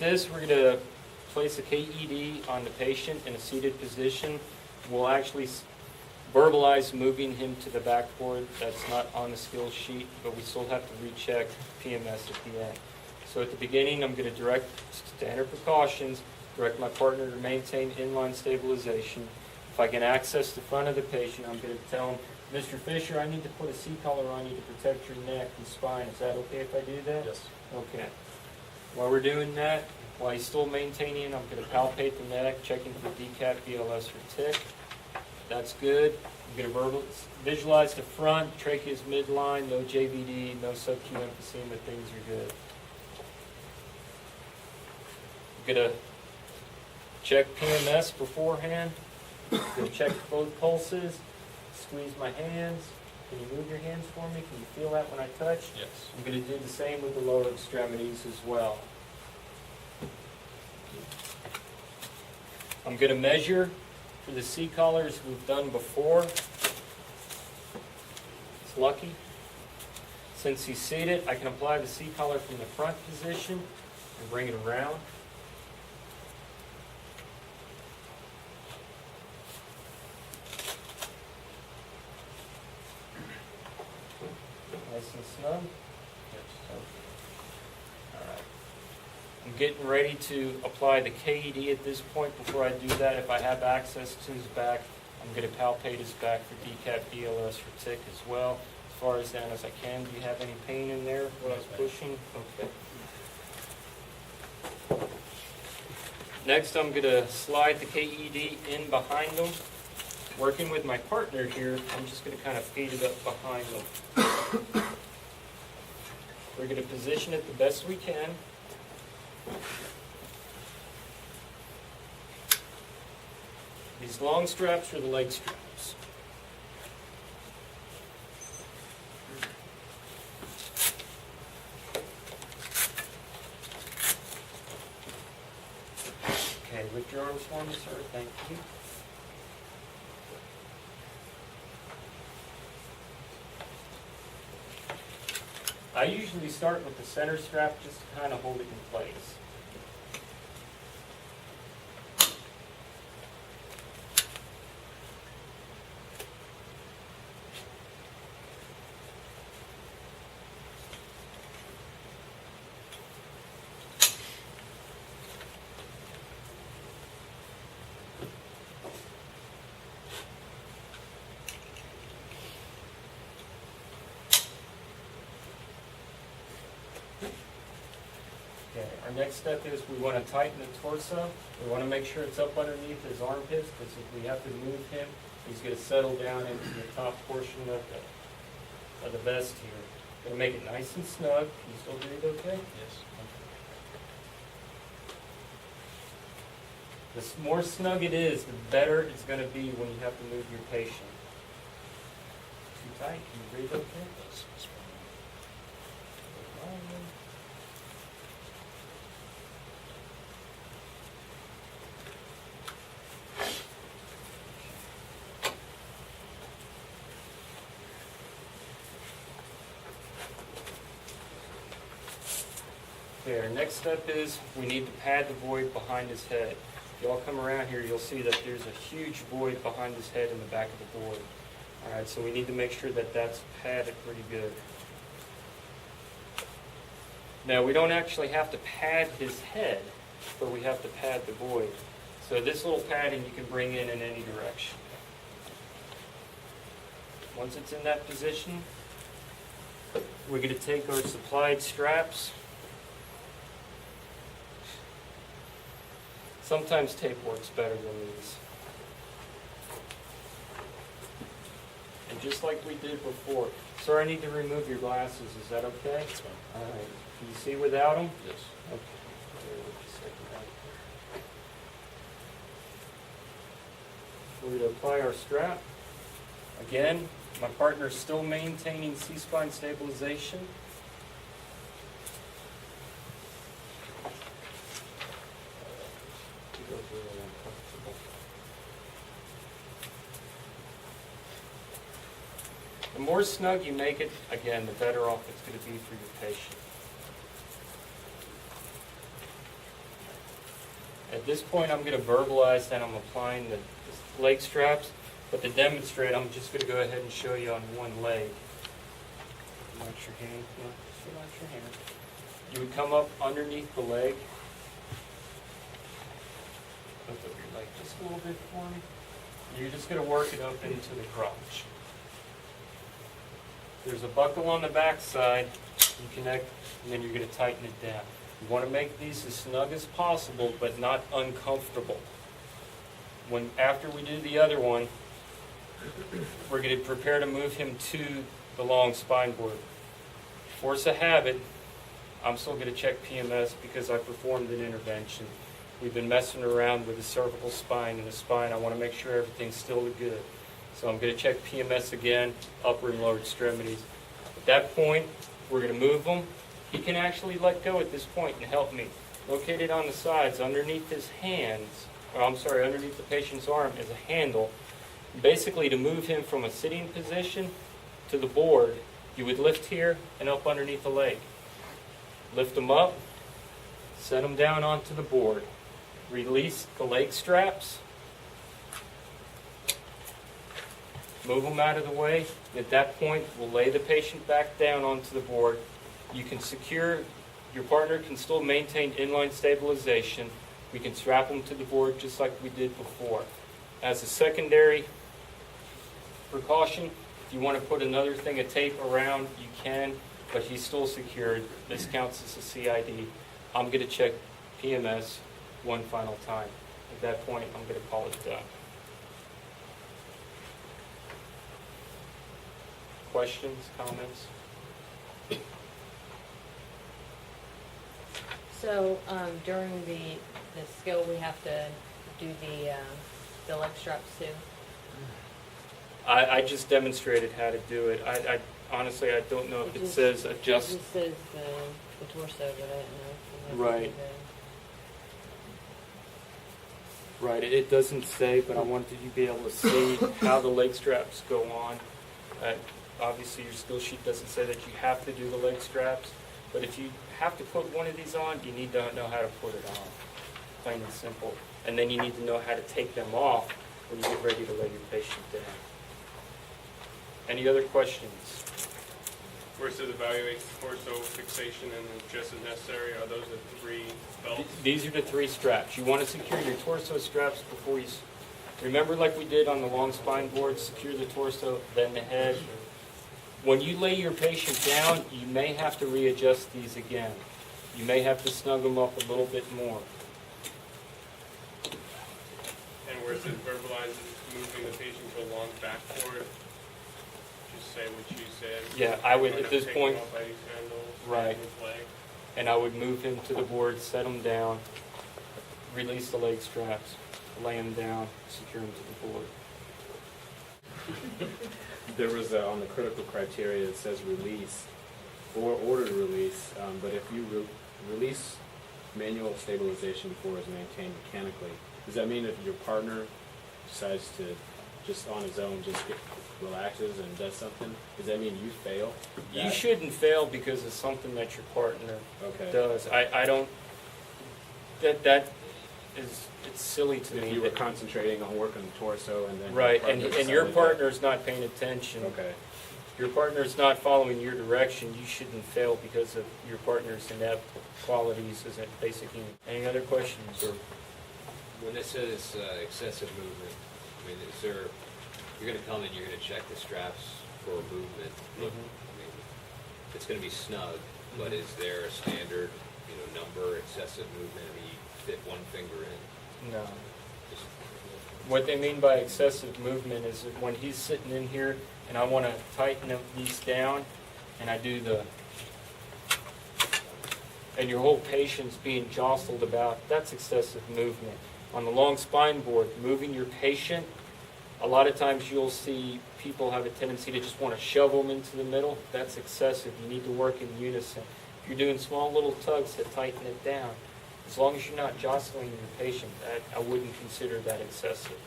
this, we're going to place a KED on the patient in a seated position. We'll actually verbalize moving him to the backboard. That's not on the skills sheet, but we still have to recheck PMS at the end. So at the beginning, I'm going to direct standard precautions, direct my partner to maintain inline stabilization. If I can access the front of the patient, I'm going to tell him, Mr. Fisher, I need to put a C-collar on you to protect your neck and spine. Is that okay if I do that? Yes. Okay. While we're doing that, while he's still maintaining, I'm going to palpate the neck, checking for decap, BLS, or tick. That's good. I'm going to visualize the front, trachea is midline, no JVD, no subacute emphysema, things are good. I'm going to check PMS beforehand. I'm going to check both pulses, squeeze my hands. Can you move your hands for me? Can you feel that when I touch? Yes. I'm going to do the same with the lower extremities as well. I'm going to measure for the C-collars we've done before. It's lucky. Since he's seated, I can apply the C-collar from the front position and bring it around. Nice and snug. Yes. All right. I'm getting ready to apply the KED at this point. Before I do that, if I have access to his back, I'm going to palpate his back for decap, BLS, for tick as well, as far as down as I can. Do you have any pain in there when I was pushing? Okay. Next, I'm going to slide the KED in behind him. Working with my partner here, I'm just going to kind of feed it up behind him. We're going to position it the best we can. These long straps are the leg straps. Okay, lift your arms for me, sir. Thank you. I usually start with the center strap just to kind of hold it in place. Okay, our next step is we want to tighten the torso. We want to make sure it's up underneath his armpits, because if we have to move him, he's going to settle down into the top portion of the vest here. Going to make it nice and snug. Can you still breathe okay? Yes. The more snug it is, the better it's going to be when you have to move your patient. Too tight? Can you breathe okay? Yes. Okay, our next step is we need to pad the void behind his head. If y'all come around here, you'll see that there's a huge void behind his head in the back of the board. All right, so we need to make sure that that's padded pretty good. Now, we don't actually have to pad his head, but we have to pad the void. So this little padding you can bring in any direction. Once it's in that position, we're going to take our supplied straps. Sometimes tape works better than these. And just like we did before. Sir, I need to remove your glasses. Is that okay? That's fine. All right. Can you see without them? Yes. Okay. Bear with just a second. We're going to apply our strap. Again, my partner is still maintaining C-spine stabilization. The more snug you make it, again, the better off it's going to be for your patient. At this point, I'm going to verbalize that I'm applying the leg straps, but to demonstrate, I'm just going to go ahead and show you on one leg. Relax your hand. Yeah, just relax your hand. You would come up underneath the leg. Lift up your leg just a little bit for me. You're just going to work it up into the crotch. There's a buckle on the back side. You connect, and then you're going to tighten it down. You want to make these as snug as possible, but not uncomfortable. After we do the other one, we're going to prepare to move him to the long spine board. Force a habit, I'm still going to check PMS because I performed an intervention. We've been messing around with the cervical spine and the spine. I want to make sure everything's still good. So I'm going to check PMS again, upper and lower extremities. At that point, we're going to move him. He can actually let go at this point and help me. Located on the sides, underneath his hands, underneath the patient's arm is a handle. Basically, to move him from a sitting position to the board, you would lift here and up underneath the leg. Lift him up, set him down onto the board. Release the leg straps. Move them out of the way. At that point, we'll lay the patient back down onto the board. You can secure, your partner can still maintain inline stabilization. We can strap them to the board just like we did before. As a secondary precaution, if you want to put another thing of tape around, you can, but he's still secured. This counts as a CID. I'm going to check PMS one final time. At that point, I'm going to call it done. Questions, comments? So during the skill, we have to do the leg straps too? I just demonstrated how to do it. I honestly, I don't know if it says adjust. It just says the torso, but I don't know. Right. Right, it doesn't say, but I wanted you to be able to see how the leg straps go on. Obviously, your skill sheet doesn't say that you have to do the leg straps, but if you have to put one of these on, you need to know how to put it on, plain and simple. And then you need to know how to take them off when you get ready to lay your patient down. Any other questions? Where it says evaluate torso fixation and just as necessary, are those the three belts? These are the three straps. You want to secure your torso straps before you... Remember like we did on the long spine board, secure the torso, then the head. When you lay your patient down, you may have to readjust these again. You may have to snug them up a little bit more. And where it says verbalize moving the patient to a long backboard, just say what you said. Yeah, I would at this point, off by these handles, right, his leg. And I would move him to the board, set him down, release the leg straps, lay him down, secure him to the board. There was on the critical criteria it says release or order to release, but if you release manual stabilization before it's maintained mechanically, does that mean if your partner decides to just on his own just relaxes and does something, does that mean you fail? You shouldn't fail because it's something that your partner does. I don't, that is, it's silly to me. If you were concentrating on working the torso and then... Right, and your partner's not paying attention. Okay. If your partner's not following your direction, you shouldn't fail because of your partner's inept qualities as a basic unit. Any other questions? Or when it says excessive movement, I mean, is there, you're going to come and you're going to check the straps for movement. Look, I mean, it's going to be snug, but is there a standard, number, excessive movement? I mean, you fit one finger in. No. What they mean by excessive movement is that when he's sitting in here and I want to tighten these down and I do and your whole patient's being jostled about, that's excessive movement. On the long spine board, moving your patient, a lot of times you'll see people have a tendency to just want to shove them into the middle. That's excessive. You need to work in unison. If you're doing small little tugs to tighten it down, as long as you're not jostling your patient, I wouldn't consider that excessive.